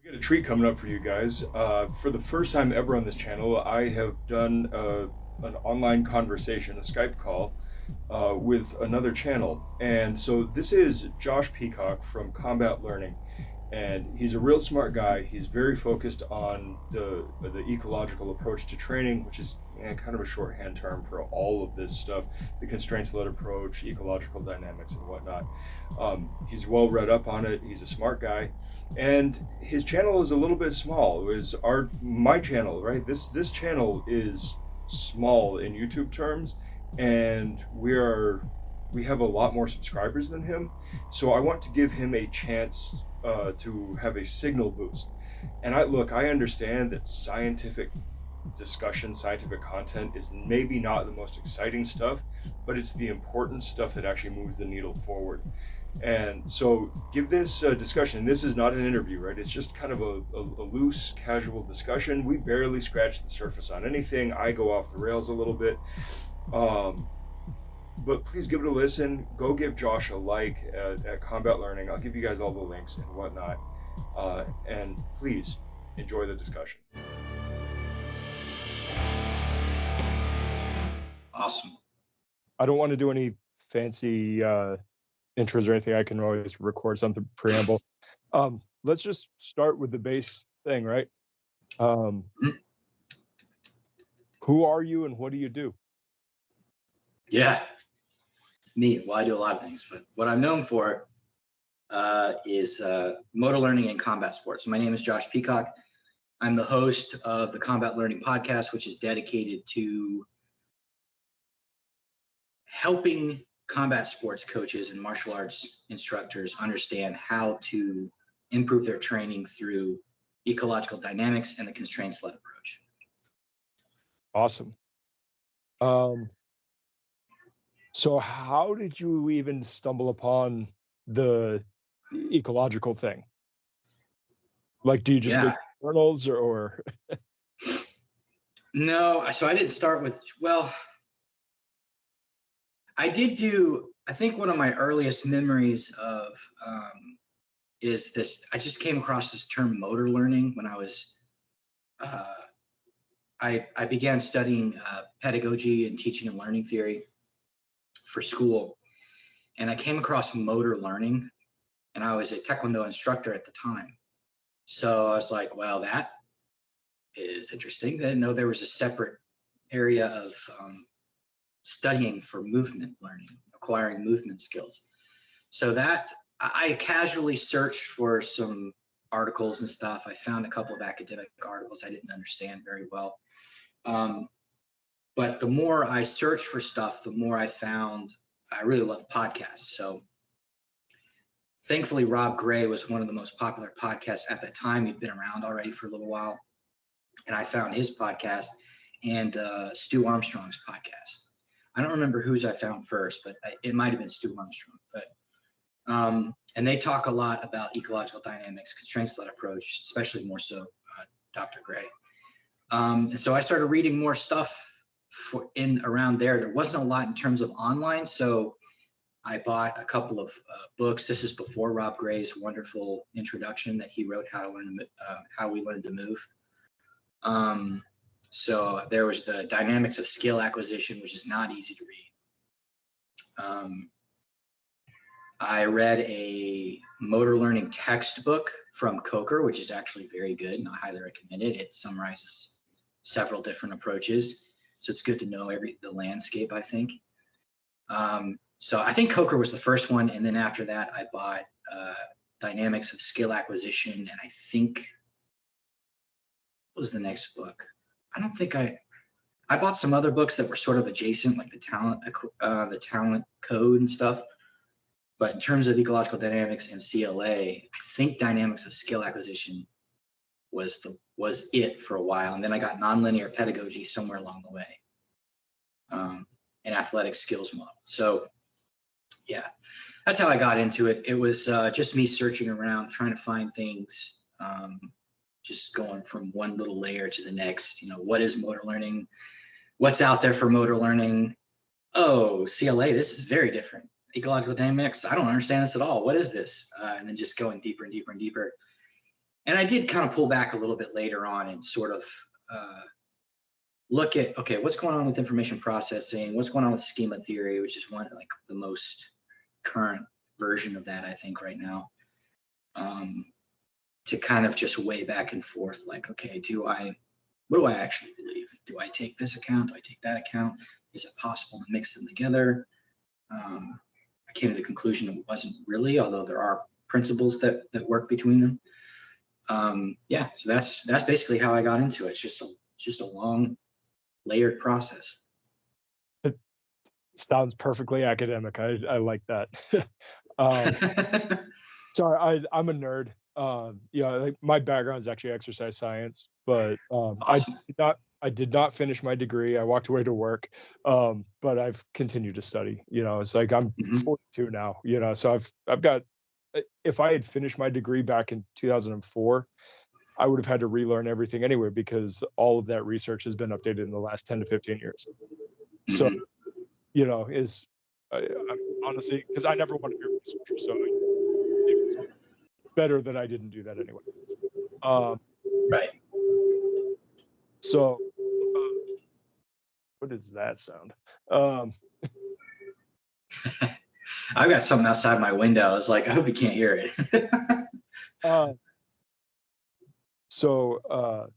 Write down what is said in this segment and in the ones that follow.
We got a treat coming up for you guys. For the first time ever on this channel, I have done an online conversation, a Skype call, with another channel. And so this is Josh Peacock from Combat Learning. And he's a real smart guy. He's very focused on the ecological approach to training, which is kind of a shorthand term for all of this stuff, the constraints-led approach, ecological dynamics, and whatnot. He's well read up on it. He's a smart guy, and his channel is a little bit small. It was my channel, right? This channel is small in YouTube terms, and we have a lot more subscribers than him. So I want to give him a chance to have a signal boost. And I understand that scientific discussion, scientific content is maybe not the most exciting stuff, but it's the important stuff that actually moves the needle forward. And so give this discussion. This is not an interview, right? It's just kind of a loose, casual discussion. We barely scratch the surface on anything. I go off the rails a little bit. But please give it a listen. Go give Josh a like at Combat Learning. I'll give you guys all the links and whatnot. And please enjoy the discussion. Awesome. I don't want to do any fancy intros or anything. I can always record something preamble. Let's just start with the base thing, right? Who are you and what do you do? Yeah, me. Well, I do a lot of things, but what I'm known for is motor learning and combat sports. My name is Josh Peacock. I'm the host of the Combat Learning podcast, which is dedicated to helping combat sports coaches and martial arts instructors understand how to improve their training through ecological dynamics and the constraints-led approach. Awesome. So how did you even stumble upon the ecological thing? Like, do you just get journals or? No, so I didn't start with, well, I did do, I think one of my earliest memories of is this, I just came across this term motor learning when I was, I began studying pedagogy and teaching and learning theory for school. And I came across motor learning, and I was a Taekwondo instructor at the time. So I was like, well, that is interesting. I didn't know there was a separate area of studying for movement learning, acquiring movement skills. So that I casually searched for some articles and stuff. I found a couple of academic articles I didn't understand very well. But the more I searched for stuff, the more I found I really love podcasts. So thankfully, Rob Gray was one of the most popular podcasts at the time. He'd been around already for a little while. And I found his podcast and Stu Armstrong's podcast. I don't remember whose I found first, but it might have been Stu Armstrong. But and they talk a lot about ecological dynamics, constraints-led approach, especially more so Dr. Gray. And so I started reading more stuff around there. There wasn't a lot in terms of online, so I bought a couple of books. This is before Rob Gray's wonderful introduction that he wrote, How We Learn to Move. So there was the Dynamics of Skill Acquisition, which is not easy to read. I read a motor learning textbook from Coker, which is actually very good, and I highly recommend it. It summarizes several different approaches, so it's good to know the landscape, I think. So I think Coker was the first one, and then after that, I bought Dynamics of Skill Acquisition, and I think, what was the next book? I don't think I bought some other books that were sort of adjacent, like the talent code and stuff. But in terms of ecological dynamics and CLA, I think Dynamics of Skill Acquisition was it for a while. And then I got nonlinear pedagogy somewhere along the way, an athletic skills model. So yeah, that's how I got into it. It was just me searching around, trying to find things, just going from one little layer to the next. You know, what is motor learning? What's out there for motor learning? Oh, CLA, this is very different. Ecological dynamics, I don't understand this at all. What is this? And then just going deeper and deeper and deeper. And I did kind of pull back a little bit later on and sort of look at, okay, what's going on with information processing? What's going on with schema theory, which is one like the most current version of that, I think, right now. To kind of just weigh back and forth, like, okay, what do I actually believe? Do I take this account? Do I take that account? Is it possible to mix them together? I came to the conclusion it wasn't really, although there are principles that work between them. Yeah, so that's basically how I got into it. It's just a long, layered process. It sounds perfectly academic. I like that. Sorry, I'm a nerd. Yeah, like my background is actually exercise science, but Awesome. I did not finish my degree. I walked away to work, but I've continued to study. It's like I'm 42 now. So I've got. If I had finished my degree back in 2004, I would have had to relearn everything anyway, because all of that research has been updated in the last 10 to 15 years. So, I'm honestly, because I never want to be a researcher, so it's better that I didn't do that anyway. Right. So, what is that sound? I've got something outside my window. I was like, I hope you can't hear it. So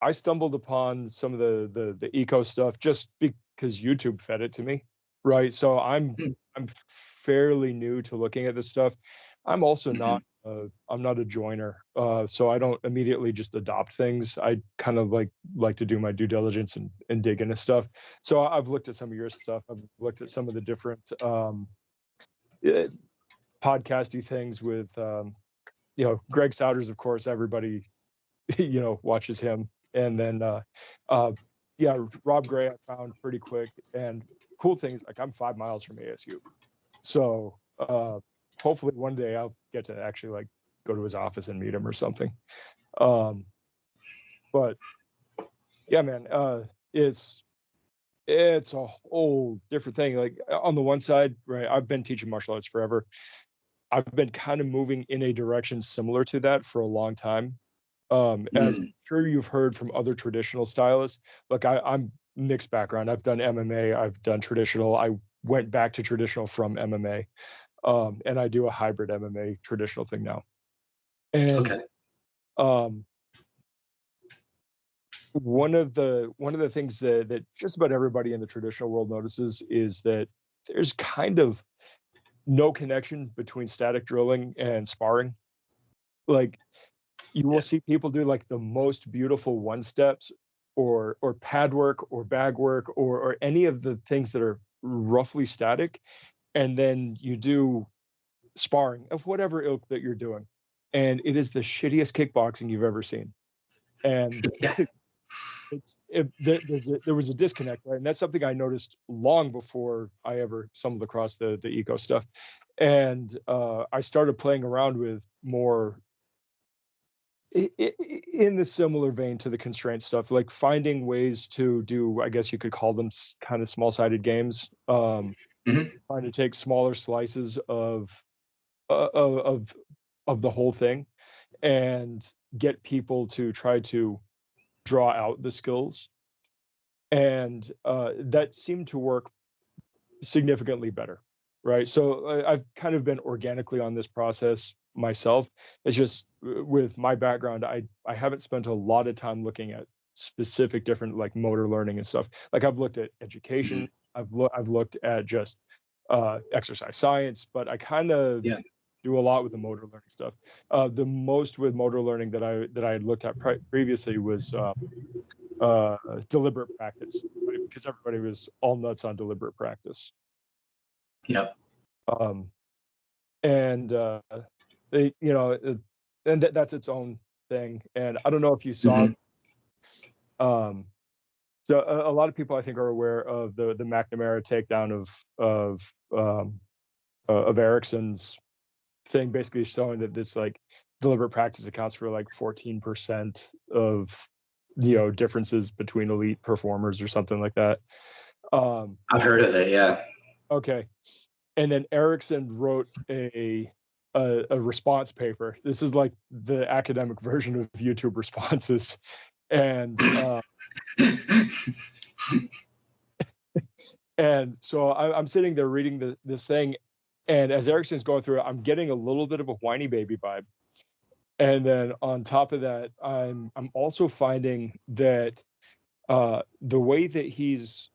I stumbled upon some of the eco stuff just because YouTube fed it to me, right? So I'm fairly new to looking at this stuff. I'm also not I'm not a joiner, so I don't immediately just adopt things. I kind of like to do my due diligence and dig into stuff. So I've looked at some of your stuff. I've looked at some of the different podcasty things with Greg Souders, of course. Everybody watches him. And then yeah, Rob Gray I found pretty quick. And cool thing is, like, I'm 5 miles from ASU, so hopefully one day I'll get to actually like go to his office and meet him or something. But yeah, man, it's a whole different thing. Like, on the one side, right, I've been teaching martial arts forever. I've been kind of moving in a direction similar to that for a long time. As I'm sure you've heard from other traditional stylists, look, I'm mixed background. I've done MMA, I've done traditional. I went back to traditional from MMA, and I do a hybrid MMA traditional thing now. And Okay. One of the things that just about everybody in the traditional world notices is that there's kind of no connection between static drilling and sparring. Like, you will see people do like the most beautiful one steps or pad work or bag work or any of the things that are roughly static, and then you do sparring of whatever ilk that you're doing, and it is the shittiest kickboxing you've ever seen. And there was a disconnect, right? And that's something I noticed long before I ever stumbled across the eco stuff. And I started playing around with more in the similar vein to the constraint stuff, like finding ways to do, I guess you could call them kind of small-sided games, trying to take smaller slices of the whole thing and get people to try to draw out the skills, and that seemed to work significantly better, right? So I've kind of been organically on this process myself. It's just with my background, I haven't spent a lot of time looking at specific different like motor learning and stuff. Like, I've looked at education, I've looked at just exercise science, but I kind of do a lot with the motor learning stuff. The most with motor learning that I had looked at previously was deliberate practice, right? Because everybody was all nuts on deliberate practice. Yep. And and that's its own thing. And I don't know if you saw. So a lot of people, I think, are aware of the McNamara takedown of Erickson's thing, basically showing that this like deliberate practice accounts for like 14% of differences between elite performers or something like that. I've heard of it, yeah. Okay. And then Erickson wrote a a response paper. This is like the academic version of YouTube responses, and and so I'm sitting there reading this thing, and as Erickson's going through it, I'm getting a little bit of a whiny baby vibe. And then on top of that, I'm also finding that the way that he's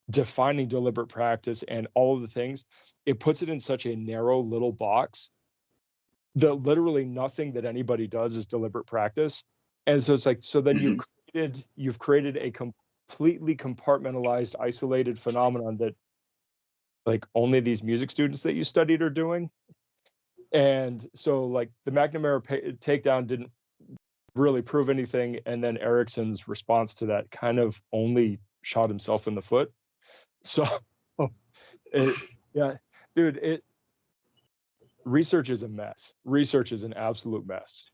defining deliberate practice and all of the things, it puts it in such a narrow little box that literally nothing that anybody does is deliberate practice. And so it's like, so then you've created a completely compartmentalized, isolated phenomenon that like only these music students that you studied are doing. And so like the McNamara takedown didn't really prove anything, and then Erickson's response to that kind of only shot himself in the foot. So yeah, dude, research is a mess. Research is an absolute mess.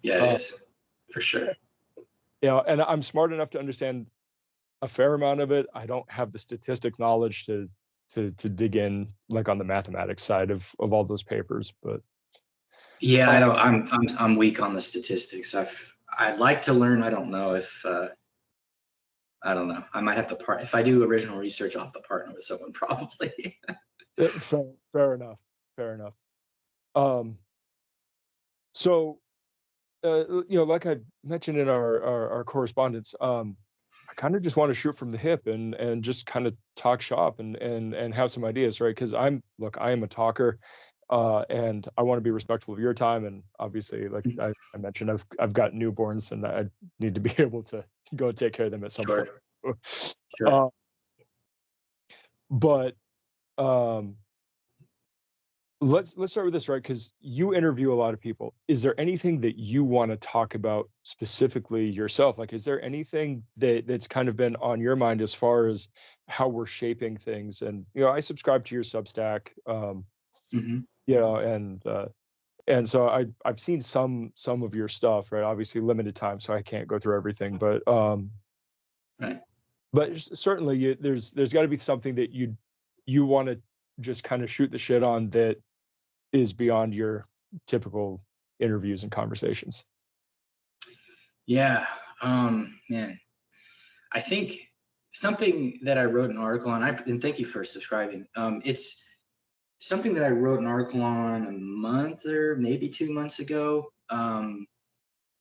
Yeah, it is, for sure. Yeah, and I'm smart enough to understand a fair amount of it. I don't have the statistics knowledge to dig in like on the mathematics side of all those papers, but yeah, I don't. I'm weak on the statistics. I'd like to learn. I don't know if I don't know. I might have to if I do original research, I'll have to partner with someone probably. Fair enough. Fair enough. So like I mentioned in our correspondence, I kind of just want to shoot from the hip and just kind of talk shop and have some ideas, right? Because I am a talker, and I want to be respectful of your time. And obviously, like I mentioned, I've got newborns, and I need to be able to go take care of them at some point. Sure. But let's start with this, right? Because you interview a lot of people. Is there anything that you want to talk about specifically yourself? Like, is there anything that's kind of been on your mind as far as how we're shaping things? And I subscribe to your Substack, and so I've seen some of your stuff, right? Obviously, limited time, so I can't go through everything, but right. But certainly, there's got to be something that you want to just kind of shoot the shit on that is beyond your typical interviews and conversations. Yeah, man, I think something that I wrote an article on, and thank you for subscribing. It's something that I wrote an article on a month or maybe 2 months ago.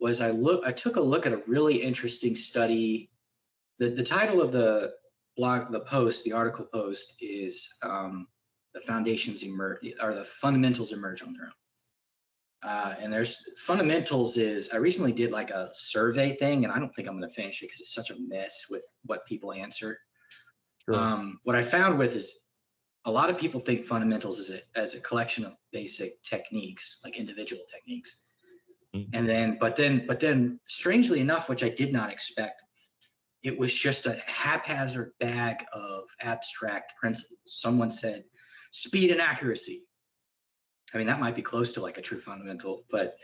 Was I took a look at a really interesting study. The title of the blog, the article post is the foundations emerge, or the fundamentals emerge on their own. And there's fundamentals is, I recently did like a survey thing, and I don't think I'm going to finish it because it's such a mess with what people answer. Sure. What I found with is a lot of people think fundamentals is as a collection of basic techniques, like individual techniques. And then, but then strangely enough, which I did not expect, it was just a haphazard bag of abstract principles. Someone said speed and accuracy. I mean, that might be close to like a true fundamental, but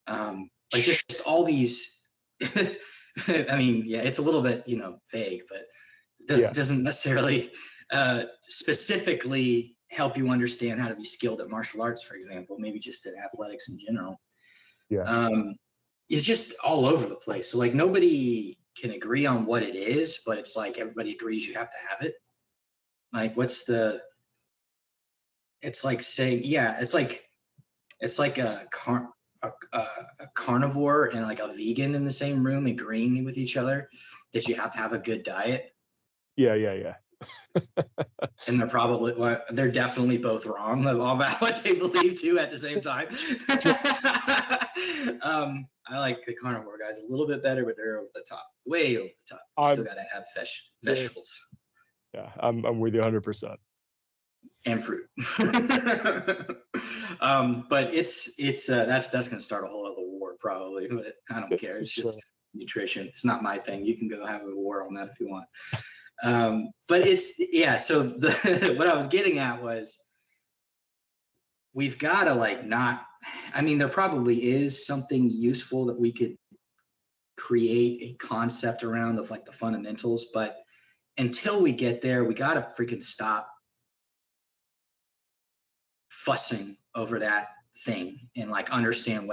like just all these, I mean, yeah, it's a little bit, vague, but it doesn't necessarily specifically help you understand how to be skilled at martial arts, for example, maybe just at athletics in general. Yeah. It's just all over the place. So like nobody can agree on what it is, but it's like everybody agrees you have to have it. Like it's like saying, yeah, it's like a carnivore and like a vegan in the same room agreeing with each other that you have to have a good diet. Yeah. And they're definitely both wrong about what they believe too at the same time. I like the carnivore guys a little bit better, but they're over the top, way over the top. Still gotta have vegetables. Yeah, I'm with you 100%. And fruit. But that's gonna start a whole other war probably, but I don't care. It's just nutrition. It's not my thing. You can go have a war on that if you want. But so what I was getting at was we've got to there probably is something useful that we could create a concept around of like the fundamentals, but until we get there, we got to freaking stop fussing over that thing and like understand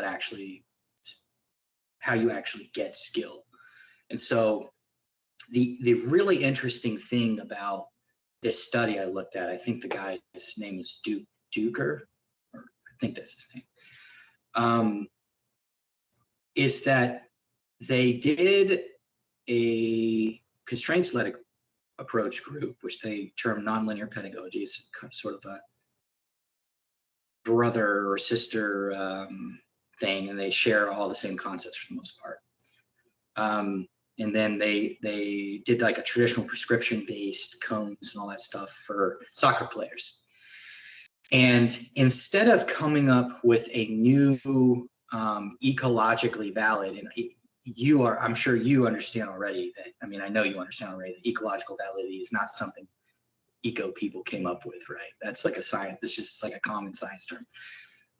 how you actually get skill. And so the really interesting thing about this study I looked at, I think the guy's name is Duker, or I think that's his name, is that they did a constraints-led approach group, which they term nonlinear pedagogy. It's sort of a brother or sister thing, and they share all the same concepts for the most part. And then they did like a traditional prescription-based cones and all that stuff for soccer players. And instead of coming up with a new ecologically valid, and I'm sure you understand already that, I mean, I know you understand already that ecological validity is not something eco people came up with, right? That's like a science, it's just like a common science term.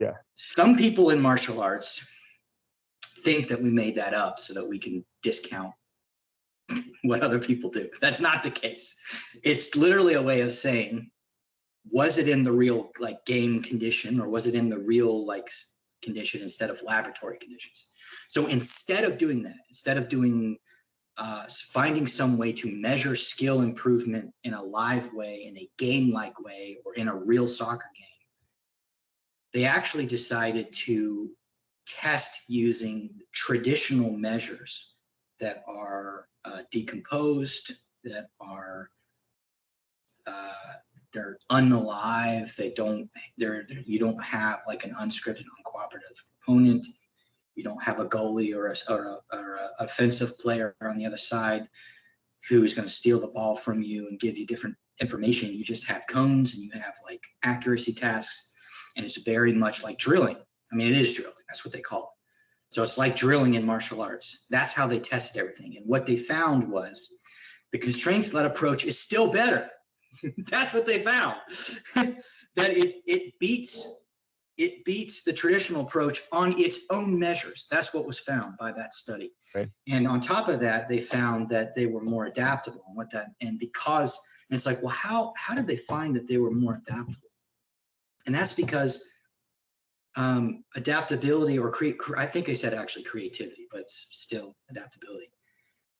Yeah. Some people in martial arts think that we made that up so that we can discount what other people do. That's not the case. It's literally a way of saying, was it in the real like game condition, or was it in the real like condition instead of laboratory conditions? So instead of doing that, instead of doing finding some way to measure skill improvement in a live way, in a game-like way, or in a real soccer game, they actually decided to test using traditional measures that are decomposed, that are they're unalive. You don't have like an unscripted, uncooperative opponent. You don't have a goalie or a offensive player on the other side who's going to steal the ball from you and give you different information. You just have cones and you have like accuracy tasks, and it's very much like drilling. I mean, it is drilling. That's what they call it. So it's like drilling in martial arts. That's how they tested everything. And what they found was the constraints-led approach is still better. That's what they found. That it beats the traditional approach on its own measures. That's what was found by that study. Right. And on top of that, they found that they were more adaptable. And it's like, well, how did they find that they were more adaptable? And that's because adaptability, or I think they said actually creativity, but it's still adaptability.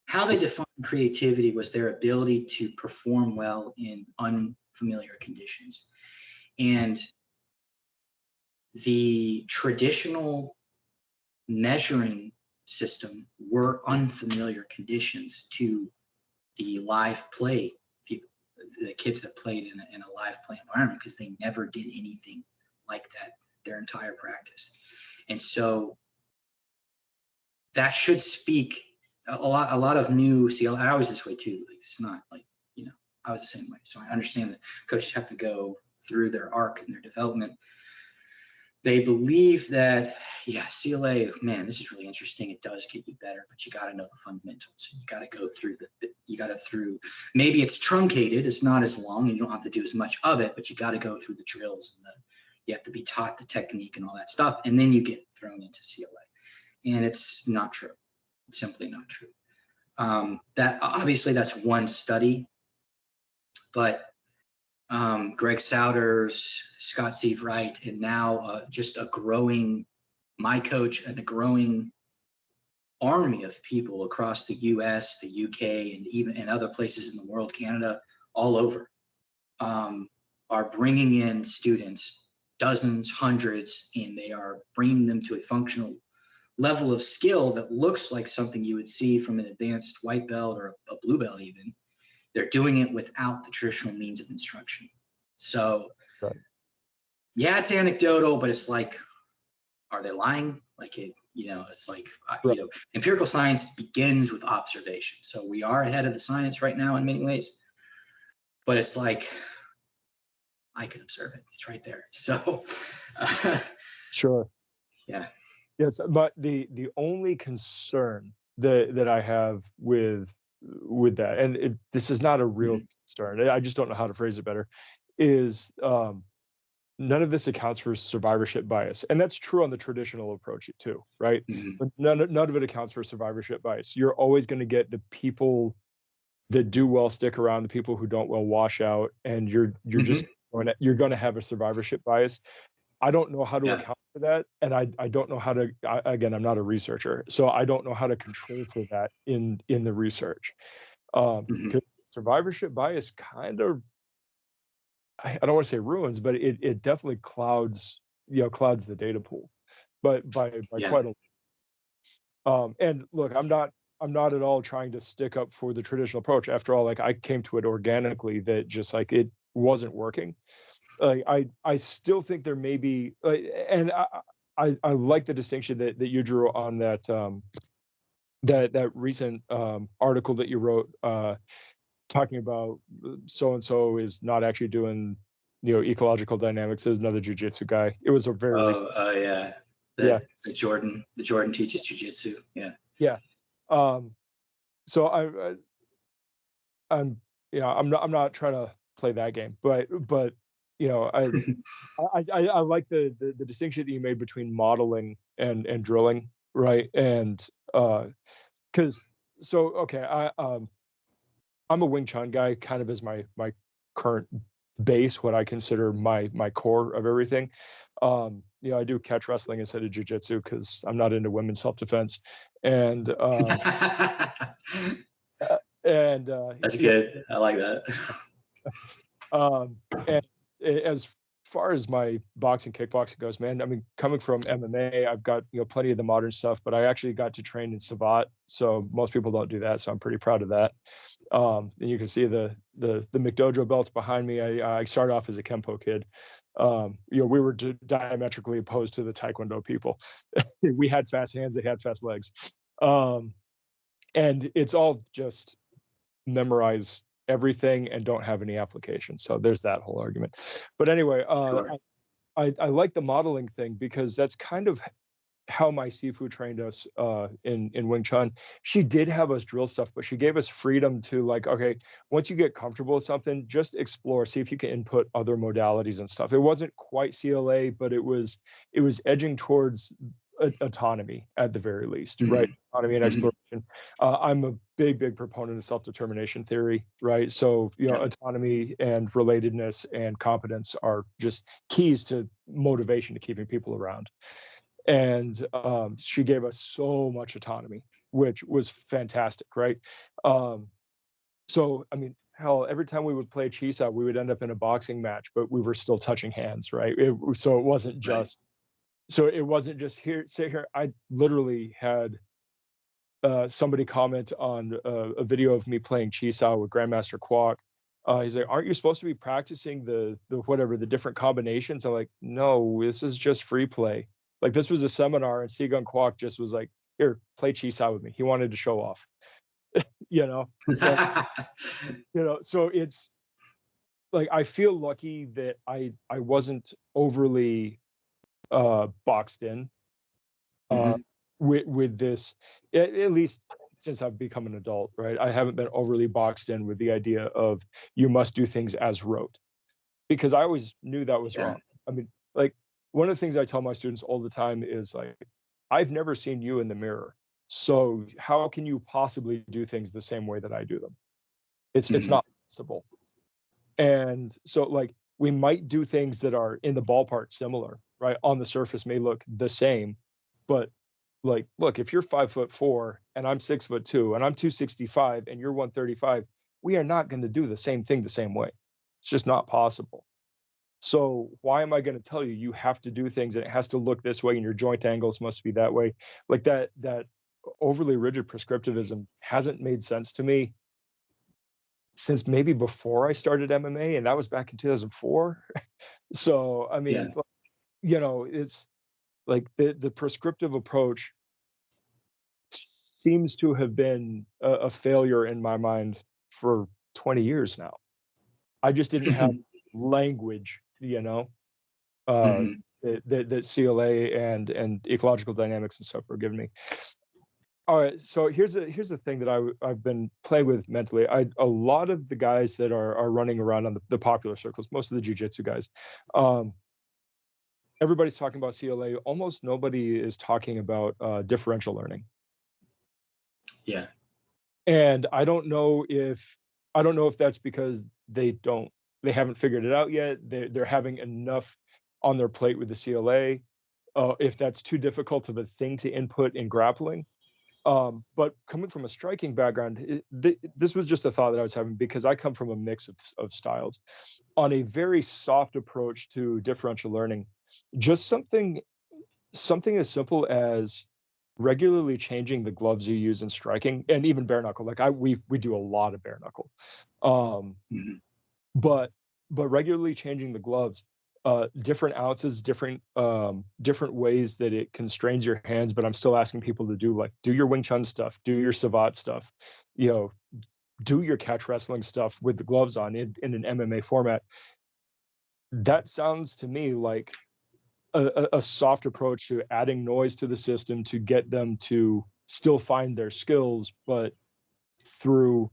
How they defined creativity was their ability to perform well in unfamiliar conditions. And the traditional measuring system were unfamiliar conditions to the live play people, the kids that played in a live play environment, because they never did anything like that their entire practice. And so that should speak a lot of new, see, I was this way too. Like, it's not like, I was the same way. So I understand that coaches have to go through their arc and their development. They believe that, yeah, CLA, man, this is really interesting. It does get you better, but you got to know the fundamentals. You got to go through maybe it's truncated. It's not as long. You don't have to do as much of it, but you got to go through the drills and you have to be taught the technique and all that stuff. And then you get thrown into CLA. And it's not true. It's simply not true. That obviously that's one study, but Greg Souders, Scott Sieve-Wright, and now just my coach, and a growing army of people across the US, the UK, and even in other places in the world, Canada, all over, are bringing in students, dozens, hundreds, and they are bringing them to a functional level of skill that looks like something you would see from an advanced white belt or a blue belt even. They're doing it without the traditional means of instruction. So, right. Yeah, it's anecdotal, but it's like, are they lying? Like, it's like, right. Empirical science begins with observation. So we are ahead of the science right now in many ways, but it's like, I can observe it. It's right there. So, Sure. Yeah. Yes, but the only concern that I have with that, and this is not a real concern, I just don't know how to phrase it better, is none of this accounts for survivorship bias. And that's true on the traditional approach too, right? Mm-hmm. But none of it accounts for survivorship bias. You're always going to get the people that do well stick around, the people who don't well wash out, and you're just going to have a survivorship bias. I don't know how to Yeah. account for that, and I don't know how to. Again, I'm not a researcher, so I don't know how to control for that in the research. Mhm. Because survivorship bias kind of, I don't want to say ruins, but it definitely clouds, clouds the data pool, but by Yeah. quite a. And look, I'm not at all trying to stick up for the traditional approach. After all, like I came to it organically that just like it wasn't working. Like I still think there may be, and I like the distinction that you drew on that that recent article that you wrote, talking about so and so is not actually doing, ecological dynamics. There's another jujitsu guy. It was a very recent. Yeah. Yeah, The Jordan teaches jiu-jitsu. Yeah. yeah. Um, so I'm, I'm not trying to play that game, but you know I I like the distinction that you made between modeling and drilling, right? And because so okay, I'm a Wing Chun guy, kind of as my current base, what I consider my core of everything. I do catch wrestling instead of jujitsu because I'm not into women's self defense, and uh, and That's good. I like that. And as far as my boxing, kickboxing goes, man, I mean, coming from MMA, I've got plenty of the modern stuff, but I actually got to train in Savate, so most people don't do that, so I'm pretty proud of that. And you can see the McDojo belts behind me. I started off as a Kempo kid. We were diametrically opposed to the Taekwondo people. We had fast hands, they had fast legs, um, and it's all just memorize everything and don't have any application. So there's that whole argument. But anyway, Sure. I like the modeling thing because that's kind of how my Sifu trained us in Wing Chun. She did have us drill stuff, but she gave us freedom to like, okay, once you get comfortable with something, just explore, see if you can input other modalities and stuff. It wasn't quite CLA, but it was edging towards autonomy at the very least, right? Mhm. Autonomy and Mhm. exploration. I'm a big proponent of self-determination theory, right? So Yeah. autonomy and relatedness and competence are just keys to motivation to keeping people around. And she gave us so much autonomy, which was fantastic, right? um, so I mean, hell, every time we would play Chisa, we would end up in a boxing match, but we were still touching hands, right? So it wasn't Right. just, here, sit here. I literally had somebody comment on a video of me playing Chisao with Grandmaster Kwok. He's like, "Aren't you supposed to be practicing the different combinations?" I'm like, "No, this is just free play." Like this was a seminar, and Seagun Kwok just was like, "Here, play Chisao with me." He wanted to show off, you know. And so it's like I feel lucky that I wasn't overly boxed in uh, Mhm. with this, at least since I've become an adult, right? I haven't been overly boxed in with the idea of you must do things as rote, because I always knew that was Yeah. wrong. I mean, like one of the things I tell my students all the time is like, I've never seen you in the mirror, so how can you possibly do things the same way that I do them? It's Mhm. not possible. And so like we might do things that are in the ballpark similar, right? On the surface may look the same, but like look, if you're 5'4" and I'm 6'2" and I'm 265 and you're 135, we are not going to do the same thing the same way. It's just not possible. So why am I going to tell you you have to do things and it has to look this way and your joint angles must be that way? Like that overly rigid prescriptivism hasn't made sense to me since maybe before I started MMA, and that was back in 2004. So, I Yeah. mean, it's like the prescriptive approach seems to have been a failure in my mind for 20 years now. I just didn't have Mhm. language, uh, Mhm. that CLA and ecological dynamics and stuff were giving me. All right, so here's a thing that I've been playing with mentally. A lot of the guys that are running around on the popular circles, most of the jujitsu guys, um, everybody's talking about CLA. Almost nobody is talking about differential learning. Yeah. And I don't know if that's because they haven't figured it out yet. They're having enough on their plate with the CLA, if that's too difficult of a thing to input in grappling. But coming from a striking background, this was just a thought that I was having because I come from a mix of styles. On a very soft approach to differential learning, just something as simple as regularly changing the gloves you use in striking, and even bare knuckle. Like we do a lot of bare knuckle, Mhm. but regularly changing the gloves, different ounces, different ways that it constrains your hands. But I'm still asking people to do your Wing Chun stuff, do your Savate stuff, you know, do your catch wrestling stuff with the gloves on in an MMA format. That sounds to me like a soft approach to adding noise to the system to get them to still find their skills, but through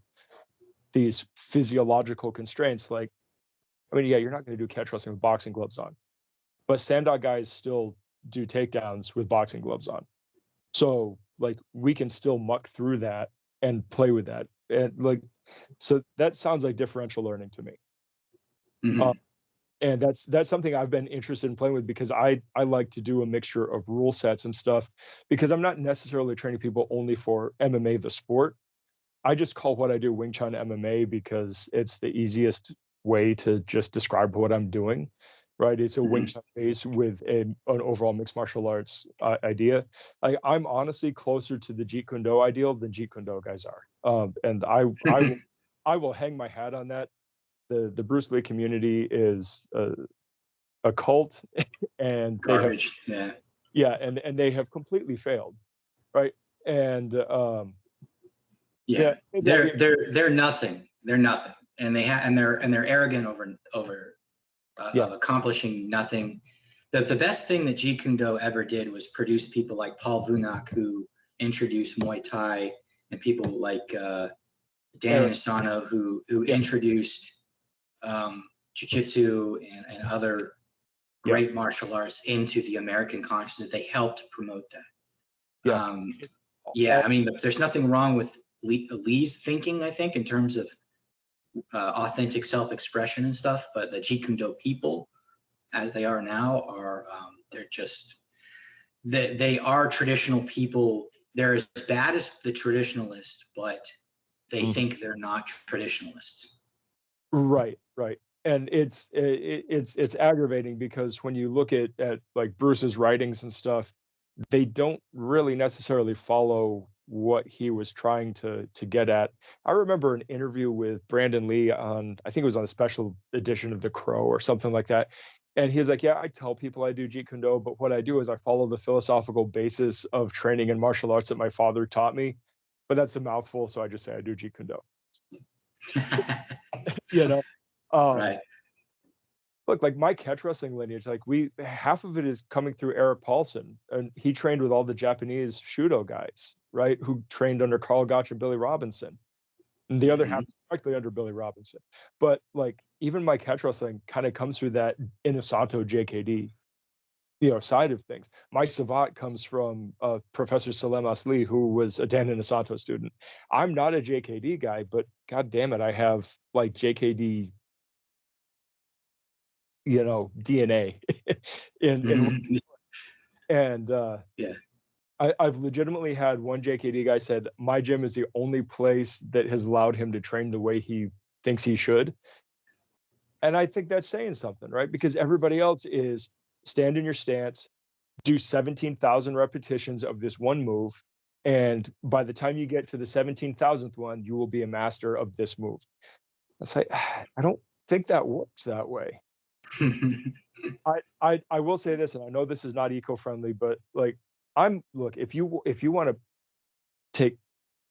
these physiological constraints. Like, I mean, yeah, you're not going to do catch wrestling with boxing gloves on, but Sandog guys still do takedowns with boxing gloves on. So like we can still muck through that and play with that. And like, so that sounds like differential learning to me. Mhm. And that's something I've been interested in playing with because I like to do a mixture of rule sets and stuff because I'm not necessarily training people only for MMA the sport. I just call what I do Wing Chun MMA because it's the easiest way to just describe what I'm doing, right? It's a Wing Mhm. Chun base with an overall mixed martial arts idea. I'm honestly closer to the Jeet Kune Do ideal than Jeet Kune Do guys are, and I will hang my hat on that. The Bruce Lee community is a cult, and they have Garbage. Yeah. and they have completely failed, right? And Yeah. yeah, They're nothing. They're nothing. And they're arrogant over yeah, of accomplishing nothing. The best thing that Jeet Kune Do ever did was produce people like Paul Vunak, who introduced Muay Thai, and people like Dan Eric, Inosanto, who yeah, introduced jiu-jitsu and other yeah, great martial arts into the American consciousness. They helped promote that. yeah. It's Yeah, all I mean, there's nothing wrong with Lee's thinking, I think, in terms of authentic self-expression and stuff, but the Jeet Kune Do people, as they are now, are they're just they are traditional people. They're as bad as the traditionalists, but they Mhm. think they're not traditionalists. Right, right. And it's aggravating because when you look at like Bruce's writings and stuff, they don't really necessarily follow what he was trying to get at. I remember an interview with Brandon Lee on, I think it was on a special edition of The Crow or something like that. And he's like, yeah, I tell people I do Jeet Kune Do, but what I do is I follow the philosophical basis of training in martial arts that my father taught me. But that's a mouthful, so I just say I do Jeet Kune Do. You know, um, Right. look, like my catch wrestling lineage, like half of it is coming through Eric Paulson, and he trained with all the Japanese Shudo guys, right? Who trained under Carl Gotch and Billy Robinson. And the other half Mhm. is directly under Billy Robinson. But like even my catch wrestling kind of comes through that Inosanto JKD, side of things. My Savat comes from Professor Salem Asli, who was a Dan Inosanto student. I'm not a JKD guy, but god damn it, I have like JKD, DNA in Mhm. and Yeah. I've legitimately had one JKD guy said my gym is the only place that has allowed him to train the way he thinks he should. And I think that's saying something, right? Because everybody else is stand in your stance, do 17,000 repetitions of this one move, and by the time you get to the 17,000th one, you will be a master of this move. It's like I don't think that works that way. I will say this, and I know this is not eco-friendly, but like look, if you want to take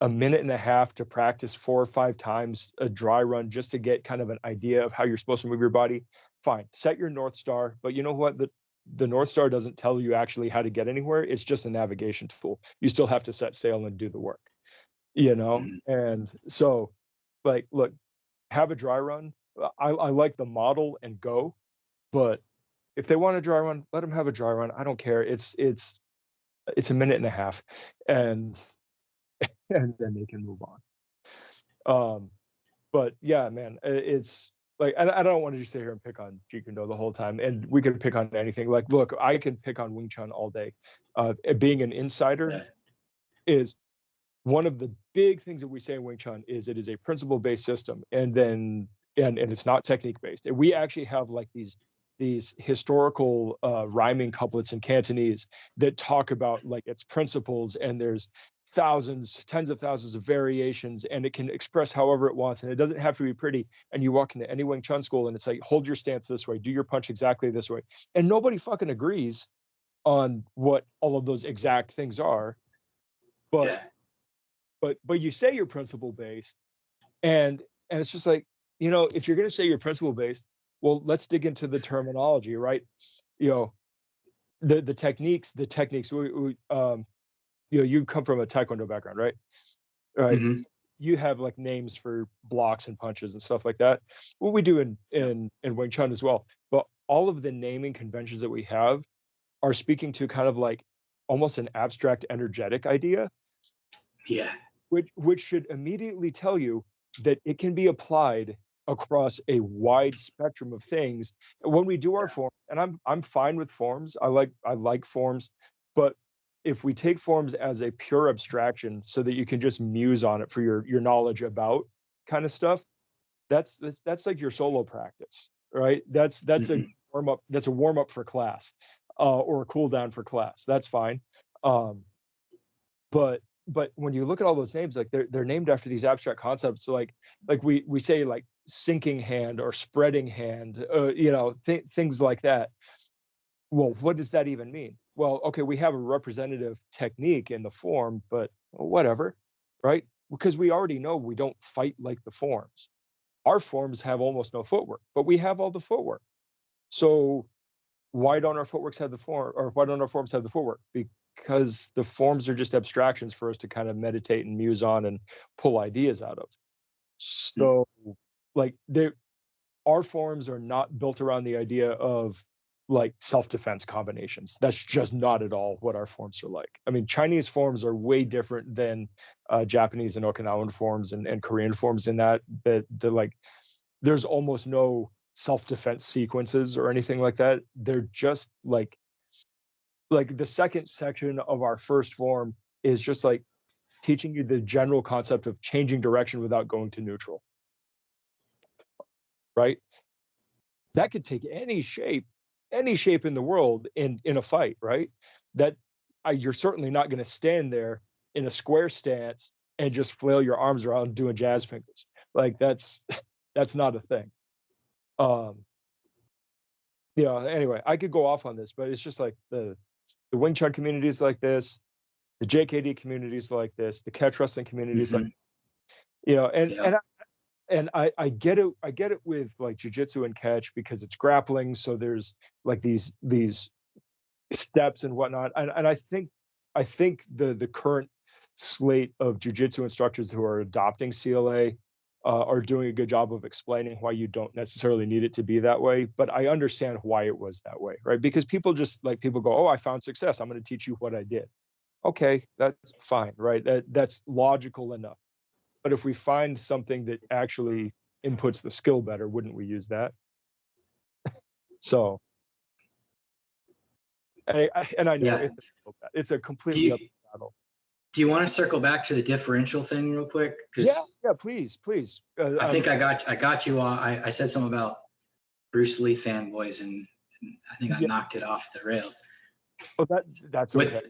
a minute and a half to practice 4 or 5 times a dry run just to get kind of an idea of how you're supposed to move your body, fine. Set your North Star, but you know what? The North Star doesn't tell you actually how to get anywhere. It's just a navigation tool. You still have to set sail and do the work, Mhm. And so, like, look, have a dry run. I like the model and go, but if they want a dry run, let them have a dry run. I don't care. It's a minute and a half, and and then they can move on. But yeah, man, it's like, I don't want to just sit here and pick on Jeet Kune Do the whole time, and we can pick on anything. Like, look, I can pick on Wing Chun all day. Being an insider Yeah. is one of the big things that we say in Wing Chun is it is a principle-based system, and it's not technique-based. And we actually have like these historical rhyming couplets in Cantonese that talk about like its principles, and there's thousands, tens of thousands of variations, and it can express however it wants, and it doesn't have to be pretty. And you walk into any Wing Chun school, and it's like, hold your stance this way, do your punch exactly this way, and nobody fucking agrees on what all of those exact things are, but Yeah. but you say you're principle based, and it's just like, if you're going to say you're principle based, well, let's dig into the terminology, right? The techniques, you come from a taekwondo background, right? Mhm. You have like names for blocks and punches and stuff like that. What we do in Wing Chun as well, but all of the naming conventions that we have are speaking to kind of like almost an abstract energetic idea, Yeah. which should immediately tell you that it can be applied across a wide spectrum of things. When we do our form, and I'm fine with forms. I like forms, but if we take forms as a pure abstraction so that you can just muse on it for your knowledge about kind of stuff, that's like your solo practice, right? That's a Mhm. warm up. That's a warm up for class, or a cool down for class. That's fine. Um, but when you look at all those names, like they're named after these abstract concepts. So like we say like sinking hand or spreading hand, things like that. Well, what does that even mean? Well, okay, we have a representative technique in the form, but whatever, right? Because we already know we don't fight like the forms. Our forms have almost no footwork, but we have all the footwork. So why don't our footworks have the form, or why don't our forms have the footwork? Because the forms are just abstractions for us to kind of meditate and muse on and pull ideas out of. So like our forms are not built around the idea of like self-defense combinations. That's just not at all what our forms are like. I mean, Chinese forms are way different than Japanese and Okinawan forms and Korean forms in that the like there's almost no self-defense sequences or anything like that. They're just like the second section of our first form is just like teaching you the general concept of changing direction without going to neutral, right? That could take any shape in the world in a fight, right? That you're certainly not going to stand there in a square stance and just flail your arms around doing jazz fingers. Like that's that's not a thing. Um, anyway, I could go off on this, but it's just like the Wing Chun communities like this, the JKD communities like this, the catch wrestling communities like, Mhm. and Yeah. I get it. I get it with like jujitsu and catch because it's grappling. So there's like these steps and whatnot. And I think the current slate of jujitsu instructors who are adopting CLA are doing a good job of explaining why you don't necessarily need it to be that way. But I understand why it was that way, right? Because people go, oh, I found success, I'm going to teach you what I did. Okay, that's fine, right? That's logical enough. But if we find something that actually inputs the skill better, wouldn't we use that? So, and I know Yeah. it's a Do completely you uphill battle. do you want to circle back to the differential thing real quick? Yeah, Because yeah, please. I think I got you on. I said something about Bruce Lee fanboys, and I think I Yeah, knocked it off the rails. well, that's okay.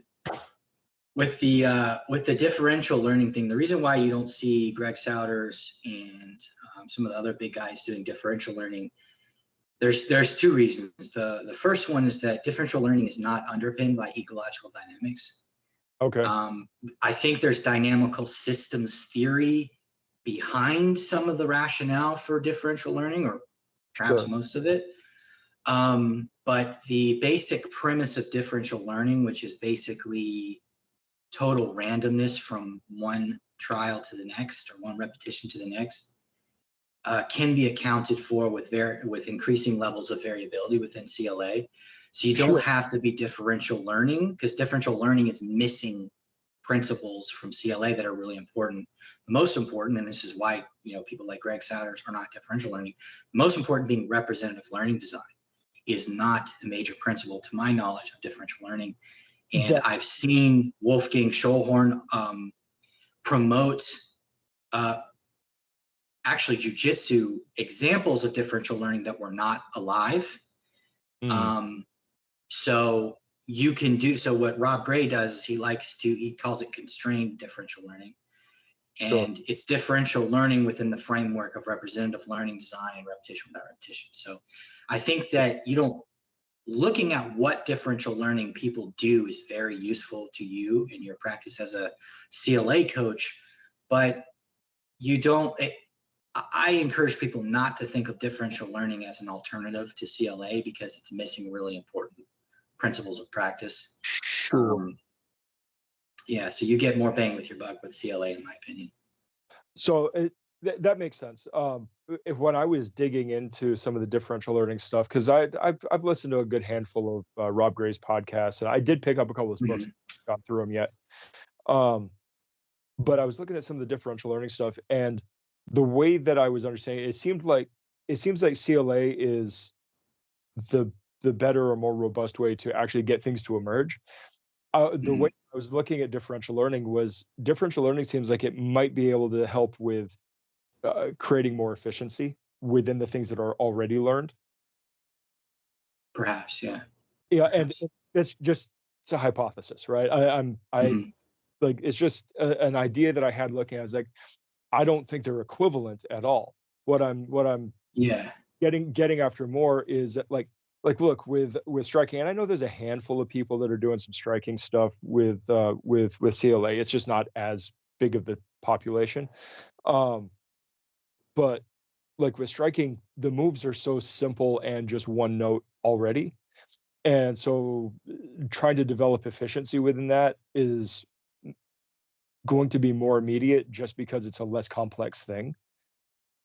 With the differential learning thing, the reason why you don't see Greg Souders and some of the other big guys doing differential learning, there's two reasons. The first one is that differential learning is not underpinned by ecological dynamics. Okay, I think there's dynamical systems theory behind some of the rationale for differential learning, or perhaps sure, most of it. But the basic premise of differential learning, which is basically total randomness from one trial to the next or one repetition to the next, can be accounted for with increasing levels of variability within CLA. So you don't sure. have to be differential learning, because differential learning is missing principles from CLA that are really important. The most important, and this is why people like Greg Souders are not differential learning, the most important being representative learning design is not a major principle to my knowledge of differential learning. And I've seen Wolfgang Schulhorn promote actually jiu-jitsu examples of differential learning that were not alive. So you can do, so what Rob Gray does is he calls it constrained differential learning. And it's differential learning within the framework of representative learning design and repetition without repetition. So I think that looking at what differential learning people do is very useful to you in your practice as a CLA coach, but I encourage people not to think of differential learning as an alternative to CLA because it's missing really important principles of practice. Sure. So you get more bang with your buck with CLA, in my opinion. So that makes sense. When I was digging into some of the differential learning stuff, because I've listened to a good handful of Rob Gray's podcasts, and I did pick up a couple of his books. I haven't gone through them yet. But I was looking at some of the differential learning stuff, and the way that I was understanding it seems like CLA is the better or more robust way to actually get things to emerge. The way I was looking at differential learning seems like it might be able to help with creating more efficiency within the things that are already learned. Perhaps, yeah. Yeah, Perhaps. and it's a hypothesis, right? Like, it's just an idea that I had looking at. I was like, I don't think they're equivalent at all. What I'm getting after more is like look with striking, and I know there's a handful of people that are doing some striking stuff with CLA. It's just not as big of the population. But like with striking, the moves are so simple and just one note already. And so trying to develop efficiency within that is going to be more immediate just because it's a less complex thing.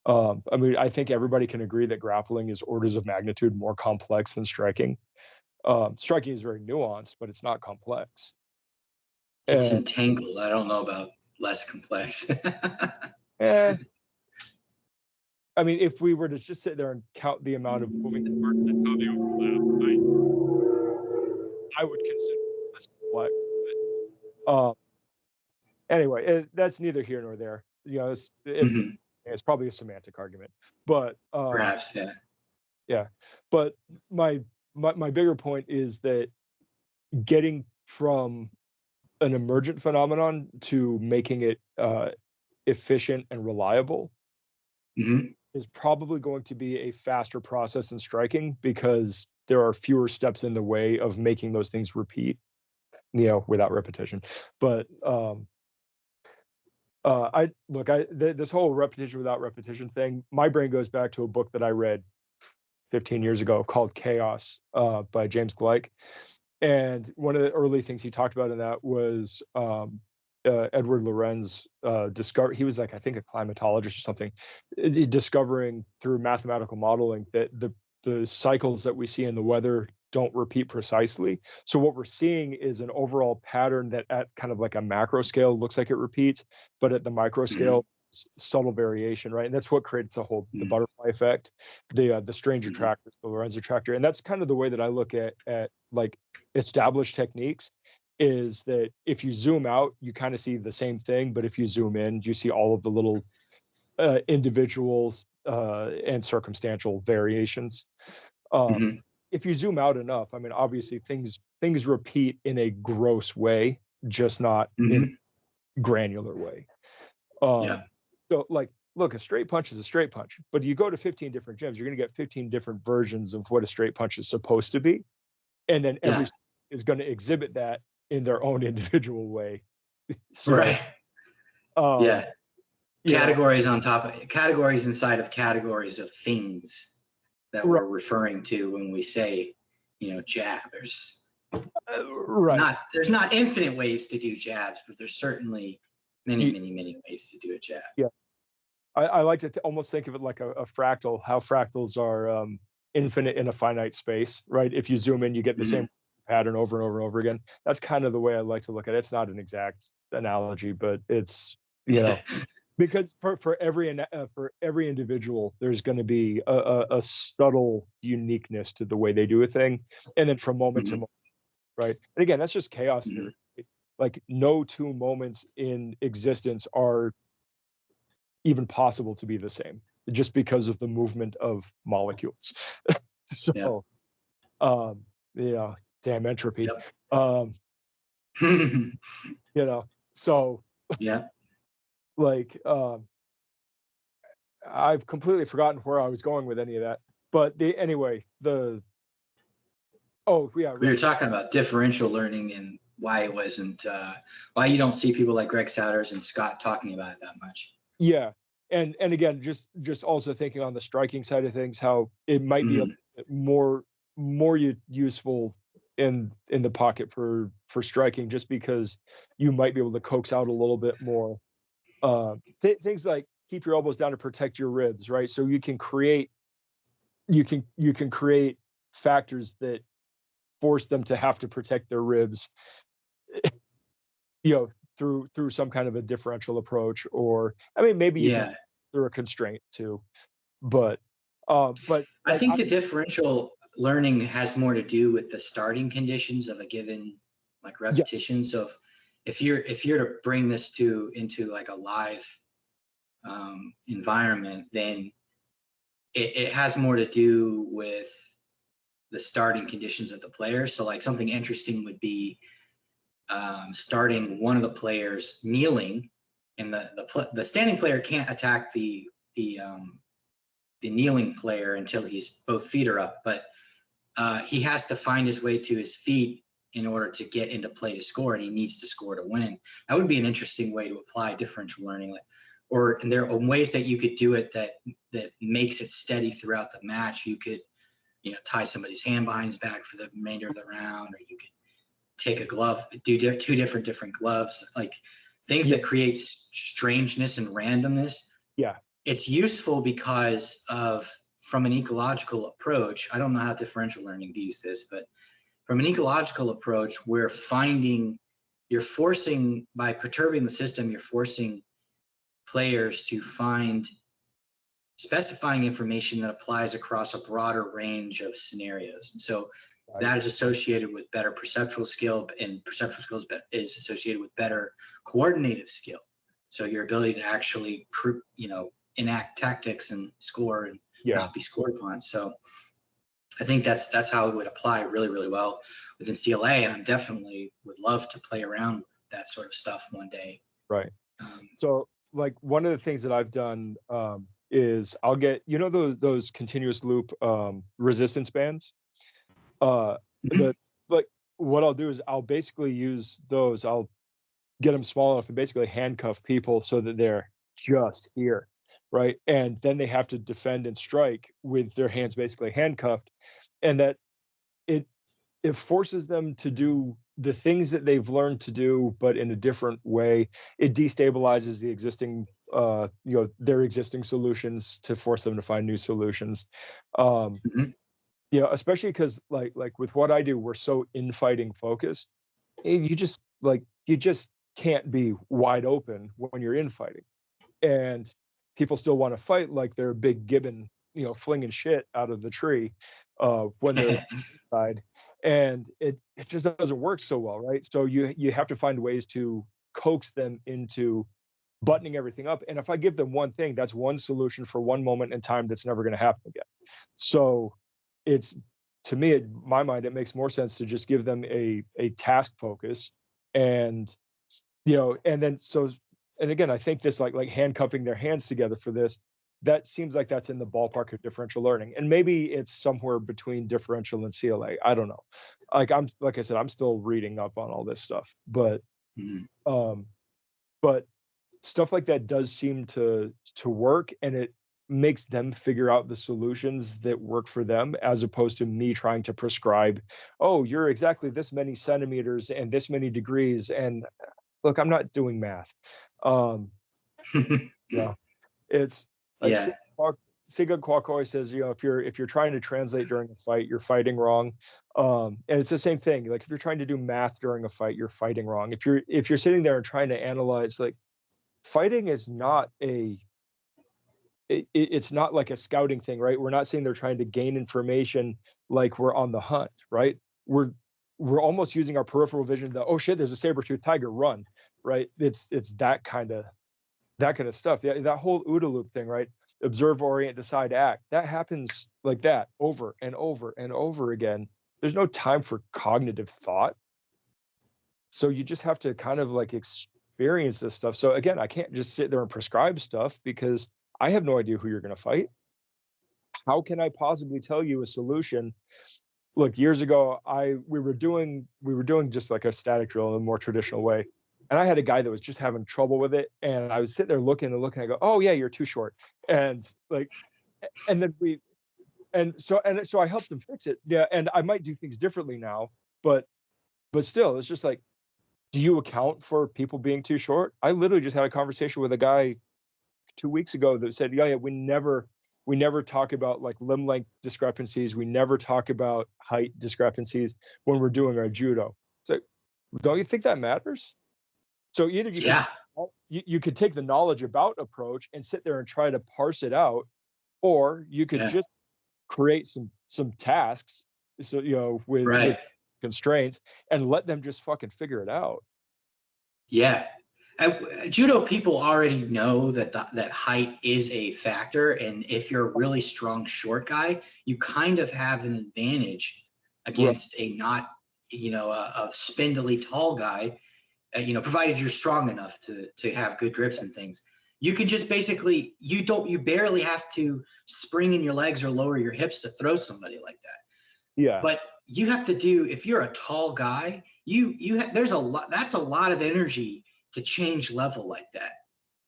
I mean, I think everybody can agree that grappling is orders of magnitude more complex than striking. Striking is very nuanced, but it's not complex. It's entangled. I don't know about less complex. I mean, if we were to just sit there and count the amount of moving parts and how they overlap, I would consider it less complex. But, anyway, that's neither here nor there. It's probably a semantic argument, but perhaps, yeah. But my bigger point is that getting from an emergent phenomenon to making it efficient and reliable is probably going to be a faster process in striking because there are fewer steps in the way of making those things repeat, without repetition. But this whole repetition without repetition thing, my brain goes back to a book that I read 15 years ago called Chaos by James Gleick. And one of the early things he talked about in that was Edward Lorenz he was like, I think, a climatologist or something, discovering through mathematical modeling that the cycles that we see in the weather don't repeat precisely. So what we're seeing is an overall pattern that at kind of like a macro scale looks like it repeats, but at the micro scale, subtle variation, right? And that's what creates the butterfly effect, the strange attractors, the Lorenz attractor. And that's kind of the way that I look at like established techniques, is that if you zoom out, you kind of see the same thing, but if you zoom in, you see all of the little individuals and circumstantial variations. If you zoom out enough, I mean, obviously things repeat in a gross way, just not in a granular way. So like, look, a straight punch is a straight punch, but you go to 15 different gyms, you're going to get 15 different versions of what a straight punch is supposed to be. And then every is going to exhibit that in their own individual way. So, right. Categories on top of categories inside of categories of things that we're referring to when we say, jab. There's there's not infinite ways to do jabs, but there's certainly many ways to do a jab. Yeah. I like to almost think of it like a fractal, how fractals are infinite in a finite space, right? If you zoom in, you get the same pattern over and over and over again. That's kind of the way I like to look at it. It's not an exact analogy, but it's, because for every individual, there's going to be a subtle uniqueness to the way they do a thing, and then from moment to Mhm. moment, right? And again, that's just chaos Mhm. theory. Like no two moments in existence are even possible to be the same, just because of the movement of molecules. Yeah. So, yeah, damn entropy. Yep. Um, so Yeah. like, I've completely forgotten where I was going with any of that. But anyway, oh yeah, We were right. talking about differential learning and why it wasn't, why you don't see people like Greg Souders and Scott talking about it that much. Yeah. And again, just also thinking on the striking side of things, how it might be a Mhm. bit more useful in the pocket for striking, just because you might be able to coax out a little bit more. Things like keep your elbows down to protect your ribs, right? So you can create factors that force them to have to protect their ribs, you know, through some kind of a differential approach, or I mean, maybe even Yeah. through a constraint too. But I like think the differential learning has more to do with the starting conditions of a given like yes, repetition. So if you're to bring this into like a live environment, then it has more to do with the starting conditions of the player. So like something interesting would be starting one of the players kneeling, and the standing player can't attack the kneeling player until he's both feet are up, but he has to find his way to his feet in order to get into play to score, and he needs to score to win. That would be an interesting way to apply differential learning. And there are ways that you could do it that makes it steady throughout the match. You could, tie somebody's hand behind his back for the remainder of the round, or you could take a glove, do two different gloves, like things yeah, that create strangeness and randomness. yeah, It's useful because of from an ecological approach. I don't know how differential learning views this, but from an ecological approach, you're forcing, by perturbing the system, you're forcing players to find specifying information that applies across a broader range of scenarios. And so right, that is associated with better perceptual skill, and perceptual skills is associated with better coordinative skill. So your ability to actually, enact tactics and score and yeah, not be scored upon. So I think that's how it would apply really, really well within CLA. And I definitely would love to play around with that sort of stuff one day. right. Um, So like one of the things that I've done, is I'll get, those continuous loop resistance bands. Uh, mhm. the like what I'll do is I'll basically use those. I'll get them small enough and basically handcuff people so that they're just here, right? And then they have to defend and strike with their hands basically handcuffed, and that it it forces them to do the things that they've learned to do, but in a different way. It destabilizes the existing, their existing solutions to force them to find new solutions. Um, Mhm. Especially because like with what I do, we're so infighting focused. You just can't be wide open when you're infighting, and people still want to fight like they're a big gibbon, flinging shit out of the tree, when they're inside, and it just doesn't work so well, right? So you have to find ways to coax them into buttoning everything up. And if I give them one thing, that's one solution for one moment in time that's never going to happen again. So it's to me, in my mind, it makes more sense to just give them a task focus, and and then so, and again, I think this like handcuffing their hands together for this, that seems like that's in the ballpark of differential learning. And maybe it's somewhere between differential and CLA. I don't know. Like I said, I'm still reading up on all this stuff, Mhm. um but stuff like that does seem to work, and it makes them figure out the solutions that work for them, as opposed to me trying to prescribe, oh, you're exactly this many centimeters and this many degrees, and look, I'm not doing math. um yeah, it's like Yeah. Sigurd Kwok always says, if you're trying to translate during a fight, you're fighting wrong. And it's the same thing. Like if you're trying to do math during a fight, you're fighting wrong. If you're sitting there and trying to analyze, like fighting is not it's not like a scouting thing, right? We're not sitting there trying to gain information like we're on the hunt, right? We're almost using our peripheral vision that, oh shit, there's a saber-toothed tiger, run, right? It's that kind of stuff. That whole OODA loop thing, right? Observe, orient, decide, act. That happens like that over and over and over again. There's no time for cognitive thought. So you just have to kind of like experience this stuff. So again, I can't just sit there and prescribe stuff because I have no idea who you're going to fight. How can I possibly tell you a solution? Look, years ago, we were doing just like a static drill in a more traditional way. And I had a guy that was just having trouble with it. And I was sitting there looking, I go, oh yeah, you're too short. And like, and then so I helped him fix it. Yeah. And I might do things differently now, but still, it's just like, do you account for people being too short? I literally just had a conversation with a guy 2 weeks ago that said, yeah, we never talk about like limb length discrepancies. We never talk about height discrepancies when we're doing our judo. So don't you think that matters? So either you could take the knowledge about approach and sit there and try to parse it out, or you could just create some tasks, so with constraints, and let them just fucking figure it out. Yeah. Judo people already know that height is a factor, and if you're a really strong short guy, you kind of have an advantage against a not, a spindly tall guy. Provided you're strong enough to have good grips and things, you can just basically you barely have to spring in your legs or lower your hips to throw somebody like that. Yeah. But you have to do, if you're a tall guy, there's a lot. That's a lot of energy to change level like that.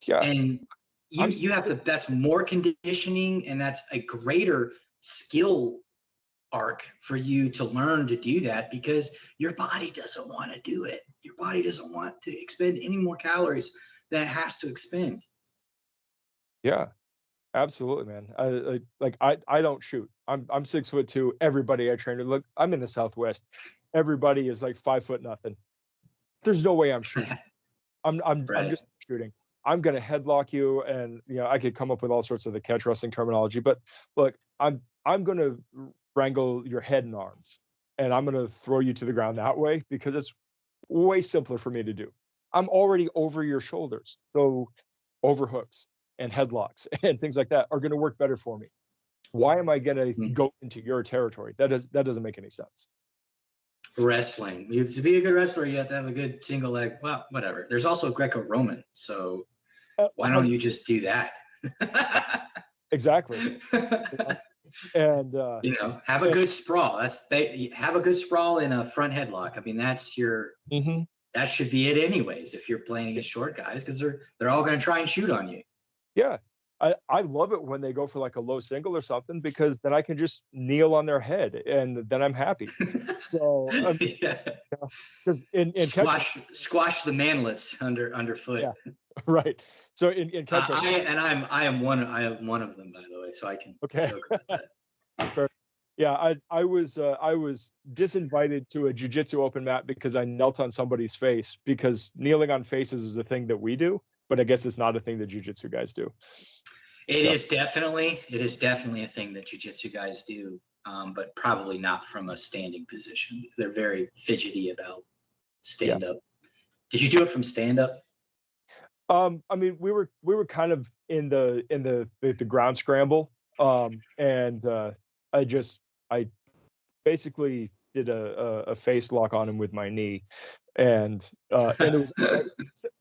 Yeah. And you have to. That's more conditioning, and that's a greater skill arc for you to learn to do that, because your body doesn't want to do it. Your body doesn't want to expend any more calories than it has to expend. Yeah, absolutely, man. I don't shoot. I'm 6'2". Everybody I train with, look, I'm in the Southwest. Everybody is like 5 foot nothing. There's no way I'm shooting. I'm just shooting. I'm gonna headlock you, and I could come up with all sorts of the catch wrestling terminology, but look, I'm gonna wrangle your head and arms, and I'm gonna throw you to the ground that way because it's way simpler for me to do. I'm already over your shoulders, so overhooks and headlocks and things like that are gonna work better for me. Why am I gonna go into your territory? That doesn't make any sense. Wrestling. To be a good wrestler, you have to have a good single leg. Well, whatever. There's also Greco-Roman, so why don't you just do that? Exactly. And have a good sprawl. Have a good sprawl in a front headlock. I mean, that's your. Mm-hmm. That should be it, anyways. If you're playing against short guys, because they're all going to try and shoot on you. Yeah, I love it when they go for like a low single or something, because then I can just kneel on their head and then I'm happy. So because in squash the manlets underfoot. Yeah, right. So in catch I am one of them, by the way, so I can joke about that. Yeah, I was disinvited to a jiu-jitsu open mat because I knelt on somebody's face, because kneeling on faces is a thing that we do, but I guess it's not a thing that jiu-jitsu guys do. It is definitely a thing that jiu-jitsu guys do, but probably not from a standing position. They're very fidgety about stand-up. Did you do it from stand-up? I mean, we were kind of in the ground scramble, and I basically did a face lock on him with my knee, and it was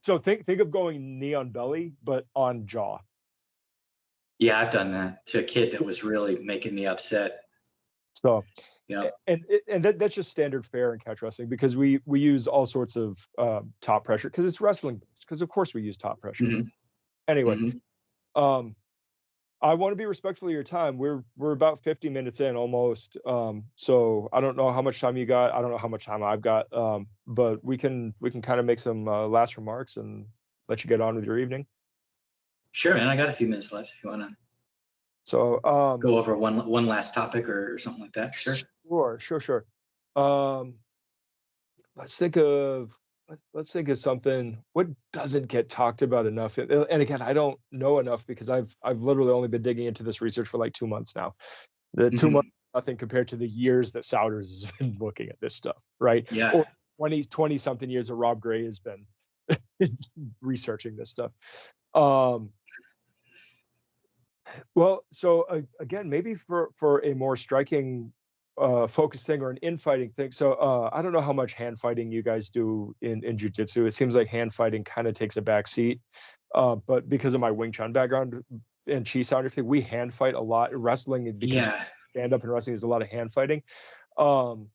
so think of going knee on belly but on jaw. Yeah, I've done that to a kid that was really making me upset. So and that's just standard fare in catch wrestling, because we use all sorts of top pressure because it's wrestling, because of course we use top pressure. Mm-hmm. Anyway, I want to be respectful of your time. We're about 50 minutes in almost. So I don't know how much time you got. I don't know how much time I've got. But we can kind of make some last remarks and let you get on with your evening. Sure, man. I got a few minutes left if you want to. So Go over one last topic or something like that. Sure. Sure. Um, let's think of something. What doesn't get talked about enough? And again, I don't know enough because I've literally only been digging into this research for like 2 months now. The 2 months, nothing compared to the years that Souders has been looking at this stuff, right? Yeah. Or 20 something years that Rob Gray has been researching this stuff. Well, so again, maybe for a more striking focus thing or an infighting thing. So I don't know how much hand fighting you guys do in jiu-jitsu. It seems like hand fighting kind of takes a back seat. But because of my Wing Chun background and Chi Sao and everything, we hand fight a lot. Wrestling, because Yeah. stand up and wrestling, there's a lot of hand fighting. Um,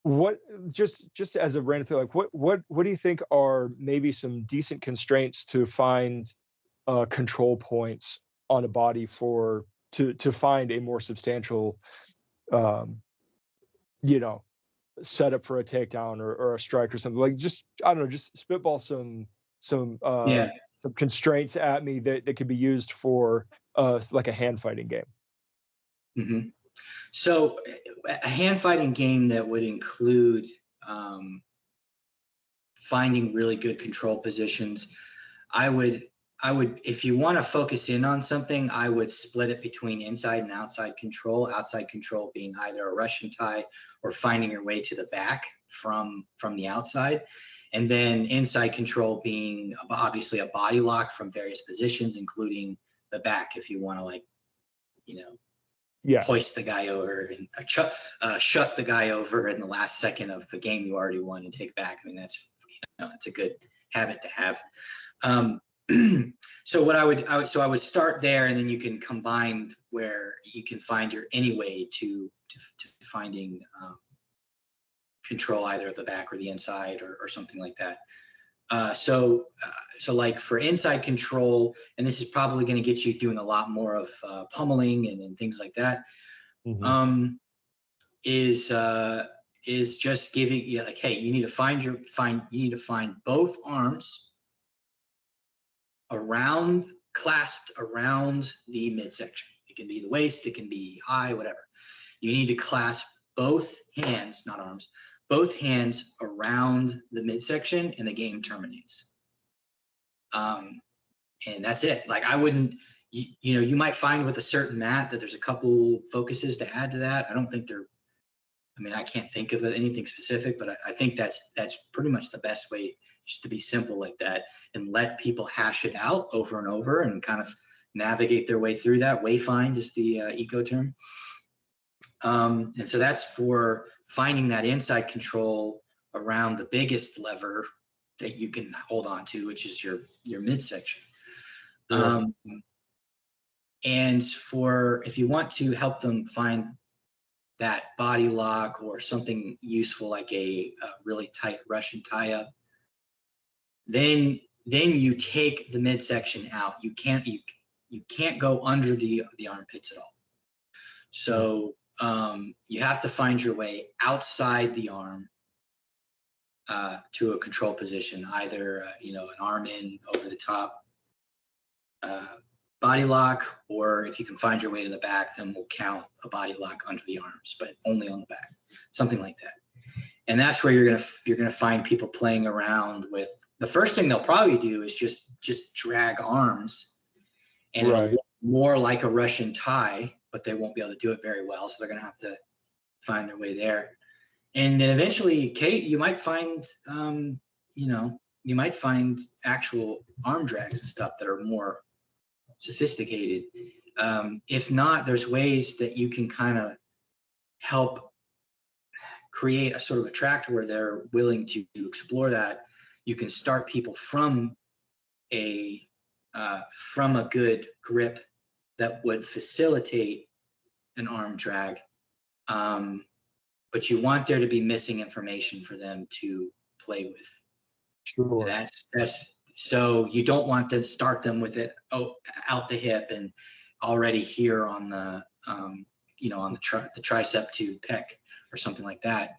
what just as a random thing, like what do you think are maybe some decent constraints to find control points on a body for to find a more substantial um you know setup for a takedown or a strike or something, like, just I don't know, just spitball some Yeah. some constraints at me that could be used for like a hand fighting game. hmm So a hand fighting game that would include finding really good control positions. I would, if you want to focus in on something, I would split it between inside and outside control. Outside control being either a Russian tie or finding your way to the back from the outside. And then inside control being obviously a body lock from various positions, including the back, if you want to, like, Yeah, hoist the guy over and shut the guy over in the last second of the game you already won and take back. I mean, that's a good habit to have. So what I would start there, and then you can combine where you can find your any way to finding control either of the back or the inside or something like that. So like for inside control, and this is probably going to get you doing a lot more of pummeling and things like that. mm-hmm. Is just giving you, like, hey, you need to find both arms clasped around the midsection. It can be the waist, it can be high, whatever. You need to clasp both hands, not arms, both hands around the midsection, and the game terminates. And that's it. Like, I wouldn't, you might find with a certain mat that there's a couple focuses to add to that. I don't think they're, I mean, I can't think of anything specific, but I think that's pretty much the best way, just to be simple like that and let people hash it out over and over and kind of navigate their way through that. Wayfind is the eco term. And so that's for finding that inside control around the biggest lever that you can hold on to, which is your midsection. And for, if you want to help them find that body lock or something useful like a really tight Russian tie-up, then you take the midsection out. You can't go under the armpits at all. So you have to find your way outside the arm to a control position, either an arm in over the top body lock, or if you can find your way to the back, then we'll count a body lock under the arms, but only on the back, something like that. And that's where you're gonna find people playing around with. The first thing they'll probably do is just drag arms, and it'll look more like a Russian tie, but they won't be able to do it very well, so they're gonna have to find their way there. And then eventually, Kate, you might find actual arm drags and stuff that are more sophisticated. If not, there's ways that you can kind of help create a sort of attract where they're willing to explore that. You can start people from a good grip that would facilitate an arm drag, but you want there to be missing information for them to play with. Sure. That's so you don't want to start them with it out the hip and already here on the on the tricep to pec or something like that.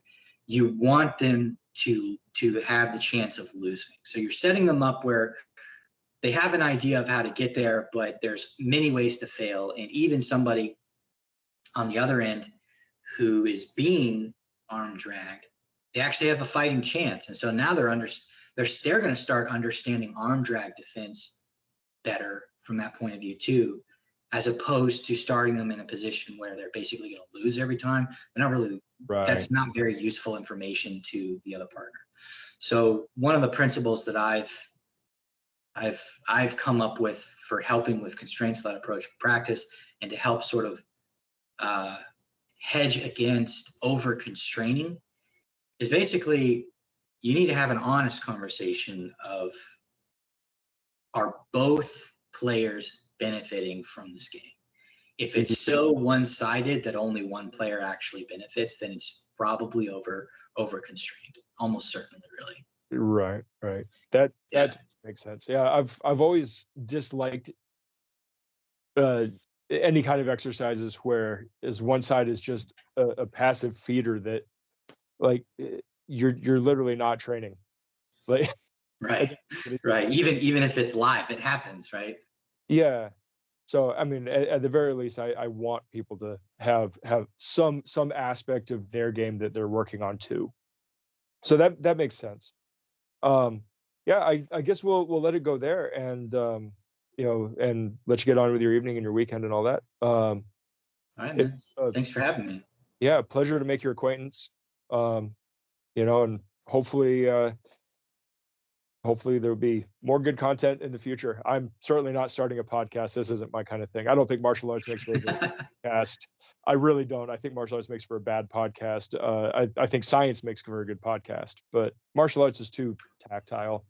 You want them to have the chance of losing. So you're setting them up where they have an idea of how to get there, but there's many ways to fail. And even somebody on the other end who is being arm dragged, they actually have a fighting chance. And so now they're going to start understanding arm drag defense better from that point of view too, as opposed to starting them in a position where they're basically going to lose every time. They're not really, Right. That's not very useful information to the other partner. So one of the principles that I've come up with for helping with constraints-led approach practice and to help sort of hedge against over constraining is basically you need to have an honest conversation of, are both players benefiting from this game? If it's so one-sided that only one player actually benefits, then it's probably over constrained, almost certainly, really. Right. That makes sense. Yeah, I've always disliked any kind of exercises where one side is just a passive feeder that, like, you're literally not training. Like, right. Even if it's live, it happens, right? Yeah. So I mean, at the very least, I want people to have some aspect of their game that they're working on too. So that makes sense. Yeah, I guess we'll let it go there, and and let you get on with your evening and your weekend and all that. All right, man. Thanks for having me. Yeah, pleasure to make your acquaintance. And hopefully there'll be more good content in the future. I'm certainly not starting a podcast. This isn't my kind of thing. I don't think martial arts makes for a good podcast. I really don't. I think martial arts makes for a bad podcast. I think science makes for a good podcast, but martial arts is too tactile.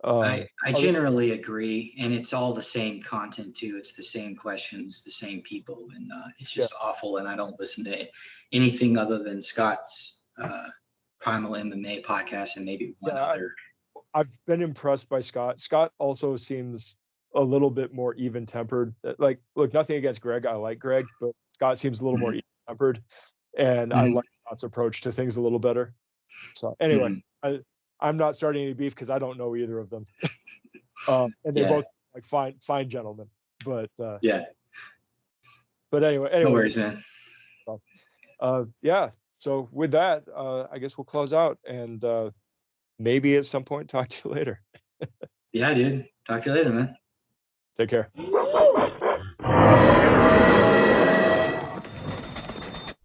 I generally agree, and it's all the same content too. It's the same questions, the same people, and it's just awful. And I don't listen to anything other than Scott's Primal MMA podcast and maybe one other. I've been impressed by Scott. Scott also seems a little bit more even-tempered. Like, look, nothing against Greg. I like Greg, but Scott seems a little more even-tempered, and I like Scott's approach to things a little better. So anyway, I'm not starting any beef because I don't know either of them, and they're both like fine gentlemen. But But anyway, no worries, man. So, yeah. So with that, I guess we'll close out, and maybe at some point talk to you later. Yeah, dude. Talk to you later, man. Take care.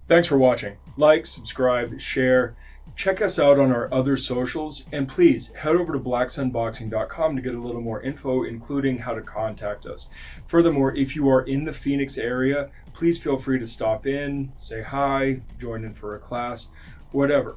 Thanks for watching. Like, subscribe, share. Check us out on our other socials, and please head over to blacksunboxing.com to get a little more info, including how to contact us. Furthermore, if you are in the Phoenix area, please feel free to stop in, say hi, join in for a class, whatever.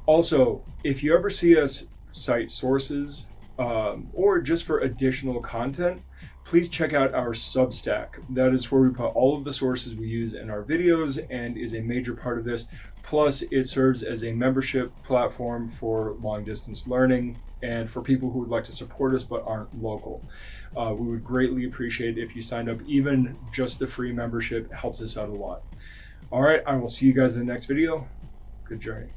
Also, if you ever see us cite sources or just for additional content, please check out our Substack. That is where we put all of the sources we use in our videos and is a major part of this. Plus, it serves as a membership platform for long distance learning and for people who would like to support us but aren't local. We would greatly appreciate it if you signed up. Even just the free membership helps us out a lot. All right, I will see you guys in the next video. Good journey.